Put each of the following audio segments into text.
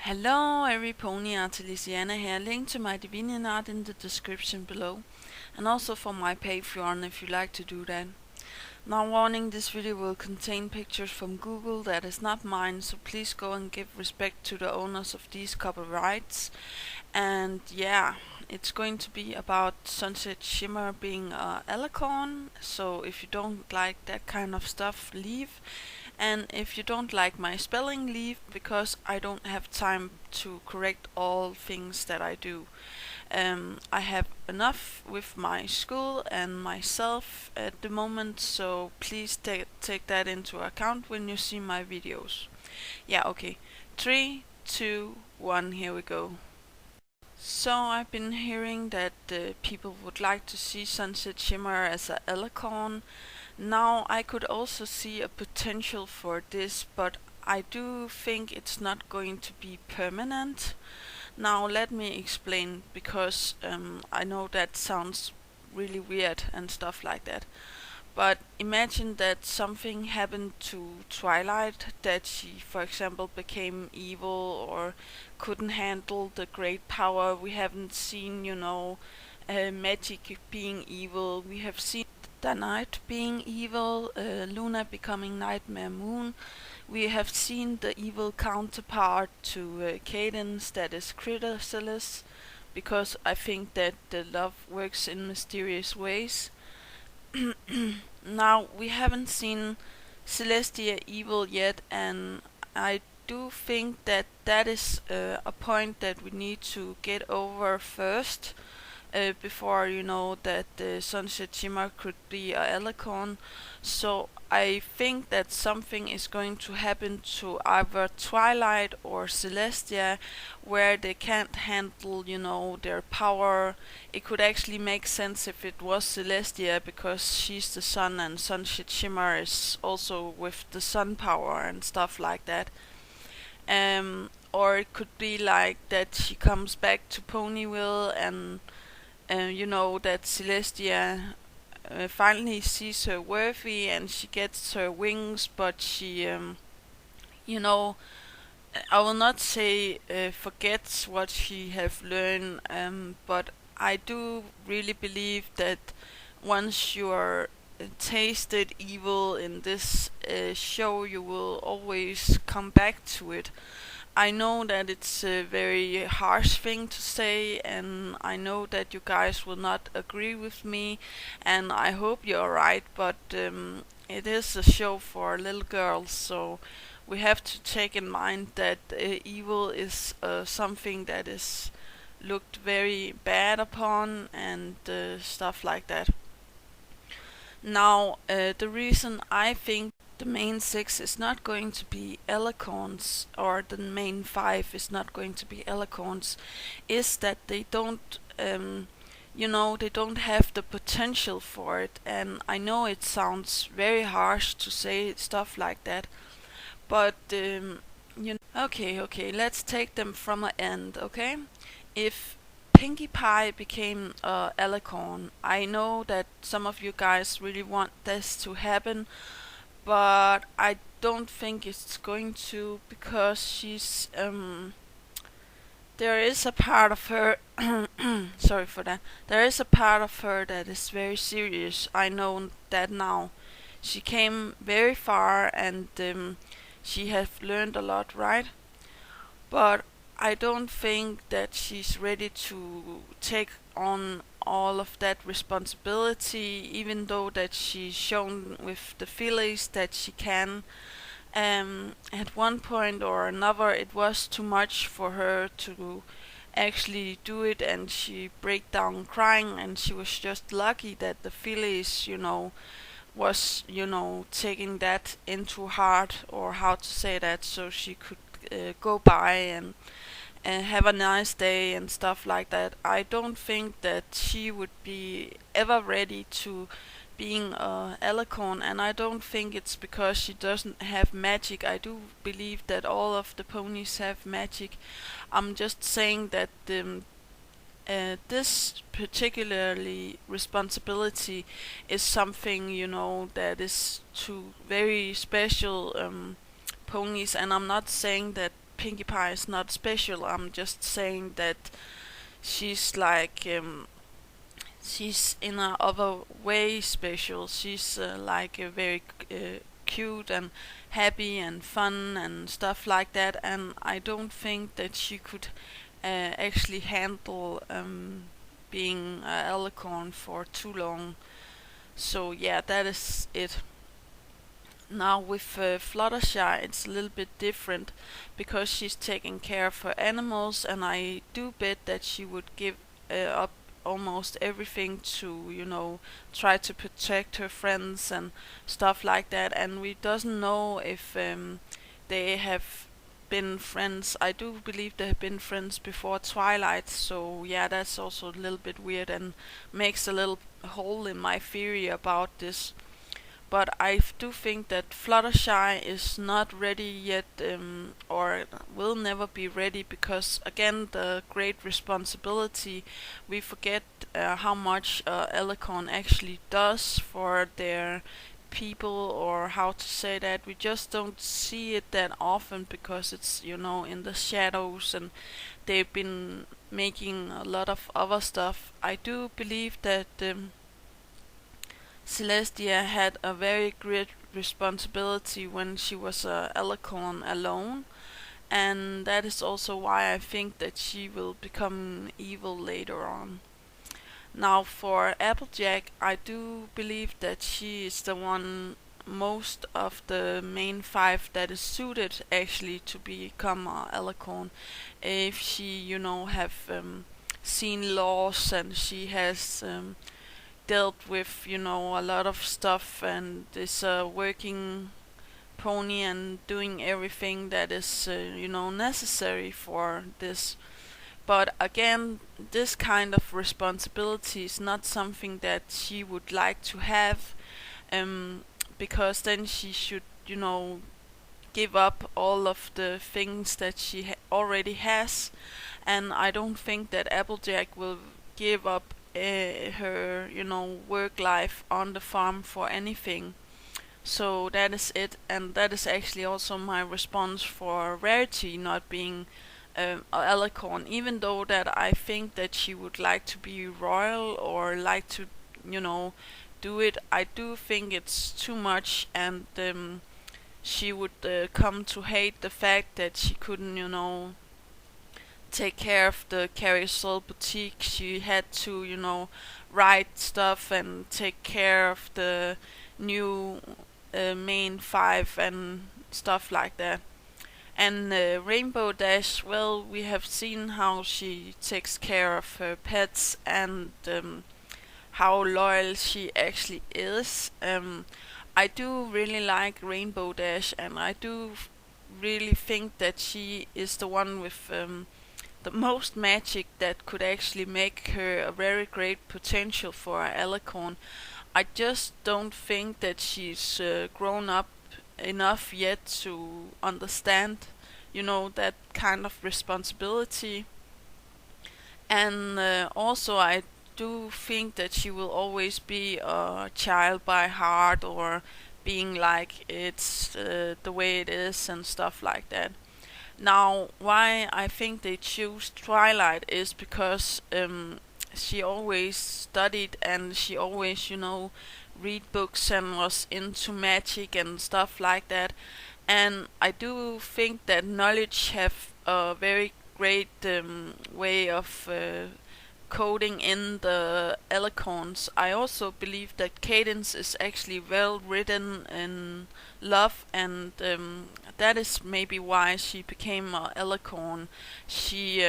Hello every pony Artilisiana here, link to my Divinian art in the description below, and also for my Patreon if you like to do that. Now warning, this video will contain pictures from Google that is not mine, so please go and give respect to the owners of these copyrights. And yeah, it's going to be about Sunset Shimmer being a alicorn, so if you don't like that kind of stuff, leave. And if you don't like my spelling, leave, because I don't have time to correct all things that I do. I have enough with my school and myself at the moment, so please take that into account when you see my videos. Yeah, okay. 3, 2, 1, here we go. So I've been hearing that people would like to see Sunset Shimmer as a alicorn. Now I could also see a potential for this, but I do think it's not going to be permanent. Now let me explain, because I know that sounds really weird and stuff like that. But imagine that something happened to Twilight, that she, for example, became evil or couldn't handle the great power. We haven't seen, magic being evil. We have seen the night being evil, Luna becoming Nightmare Moon. We have seen the evil counterpart to Cadens, that is Chrysalis, because I think that the love works in mysterious ways. Now, we haven't seen Celestia evil yet, and I do think that that is a point that we need to get over first, before that the Sunset Shimmer could be a alicorn. So I think that something is going to happen to either Twilight or Celestia, where they can't handle, their power. It could actually make sense if it was Celestia, because she's the sun and Sunset Shimmer is also with the sun power and stuff like that. Or it could be like that she comes back to Ponyville and that Celestia finally sees her worthy and she gets her wings, but she, I will not say forgets what she have learned, but I do really believe that once you are tasted evil in this show, you will always come back to it. I know that it's a very harsh thing to say, and I know that you guys will not agree with me, and I hope you're right, but it is a show for little girls, so we have to take in mind that evil is something that is looked very bad upon and stuff like that. Now, the reason I think the main 6 is not going to be alicorns, or the main 5 is not going to be alicorns, is that they don't, they don't have the potential for it. And I know it sounds very harsh to say stuff like that, but okay, let's take them from an end, okay? If Pinkie Pie became a alicorn, I know that some of you guys really want this to happen, but I don't think it's going to, because she's there is a part of her sorry for that. There is a part of her that is very serious. I know that now. She came very far and she has learned a lot, right? But I don't think that she's ready to take on all of that responsibility, even though that she's shown with the fillies that she can. At one point or another, it was too much for her to actually do it, and she break down crying, and she was just lucky that the fillies, was, taking that into heart, or how to say that, so she could go by and have a nice day and stuff like that. I don't think that she would be ever ready to being a alicorn, and I don't think it's because she doesn't have magic. I do believe that all of the ponies have magic. I'm just saying that this particularly responsibility is something, that is to very special ponies, and I'm not saying that Pinkie Pie is not special. I'm just saying that she's like she's in a other way special. She's like a very cute and happy and fun and stuff like that. And I don't think that she could actually handle being a alicorn for too long. So yeah, that is it. Now with Fluttershy, it's a little bit different because she's taking care of her animals, and I do bet that she would give up almost everything to, try to protect her friends and stuff like that. And we doesn't know if they have been friends. I do believe they have been friends before Twilight, so yeah, that's also a little bit weird and makes a little hole in my theory about this. But I do think that Fluttershy is not ready yet, or will never be ready, because again, the great responsibility. We forget how much Alicon actually does for their people, or how to say that. We just don't see it that often because it's, in the shadows, and they've been making a lot of other stuff. I do believe that Celestia had a very great responsibility when she was a alicorn alone, and that is also why I think that she will become evil later on. Now for Applejack, I do believe that she is the one most of the main five that is suited actually to become a alicorn. If she, have seen laws, and she has dealt with, a lot of stuff, and is a working pony and doing everything that is, necessary for this. But again, this kind of responsibility is not something that she would like to have, because then she should, give up all of the things that she already has, and I don't think that Applejack will give up her, work life on the farm for anything. So that is it, and that is actually also my response for Rarity not being a alicorn. Even though that I think that she would like to be royal, or like to, do it, I do think it's too much, and she would come to hate the fact that she couldn't, take care of the carousel boutique. She had to, write stuff and take care of the new main five and stuff like that. And Rainbow Dash, well, we have seen how she takes care of her pets, and how loyal she actually is. I do really like Rainbow Dash, and I do really think that she is the one with the most magic that could actually make her a very great potential for a alicorn. I just don't think that she's grown up enough yet to understand, that kind of responsibility. And also, I do think that she will always be a child by heart, or being like it's the way it is and stuff like that. Now, why I think they choose Twilight is because she always studied, and she always, read books and was into magic and stuff like that. And I do think that knowledge have a very great way of coding in the alicorns. I also believe that Cadens is actually well written in love, and that is maybe why she became a alicorn. She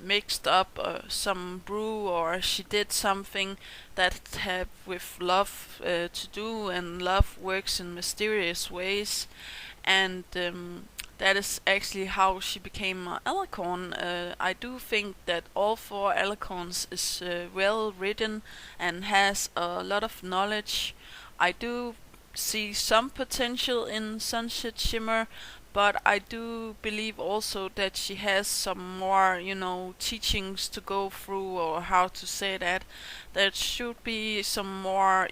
mixed up some brew, or she did something that had with love to do, and love works in mysterious ways, and that is actually how she became an alicorn. I do think that all four alicorns is well written and has a lot of knowledge. I do see some potential in Sunset Shimmer, but I do believe also that she has some more, teachings to go through, or how to say that. There should be some more,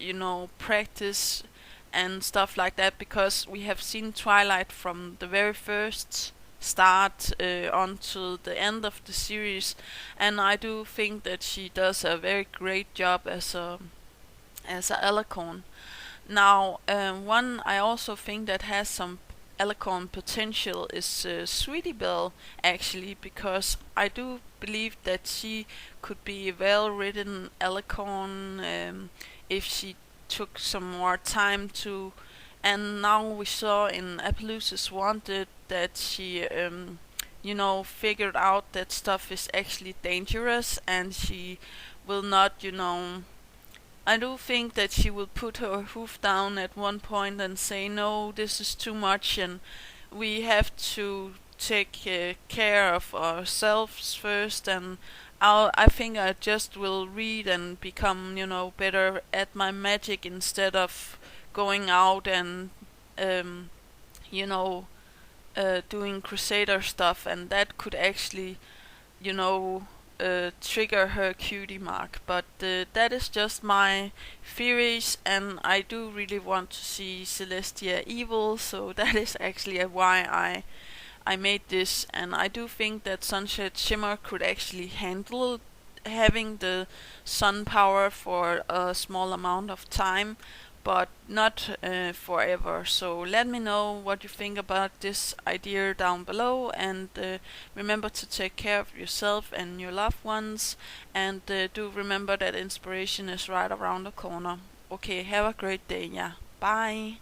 practice and stuff like that, because we have seen Twilight from the very first start until the end of the series, and I do think that she does a very great job as a alicorn. Now, one I also think that has some alicorn potential is Sweetie Belle, actually, because I do believe that she could be a well-written alicorn if she took some more time to. And now we saw in Appaloosa's Wanted that she, figured out that stuff is actually dangerous, and she will not, I do think that she will put her hoof down at one point and say, no, this is too much, and we have to take care of ourselves first. And I think I just will read and become, better at my magic instead of going out and, um, you know, doing crusader stuff, and that could actually, you know, trigger her cutie mark. But that is just my theories, and I do really want to see Celestia evil, so that is actually why I made this. And I do think that Sunset Shimmer could actually handle having the sun power for a small amount of time, but not forever. So let me know what you think about this idea down below, and remember to take care of yourself and your loved ones, and do remember that inspiration is right around the corner. Okay, have a great day, yeah. Bye.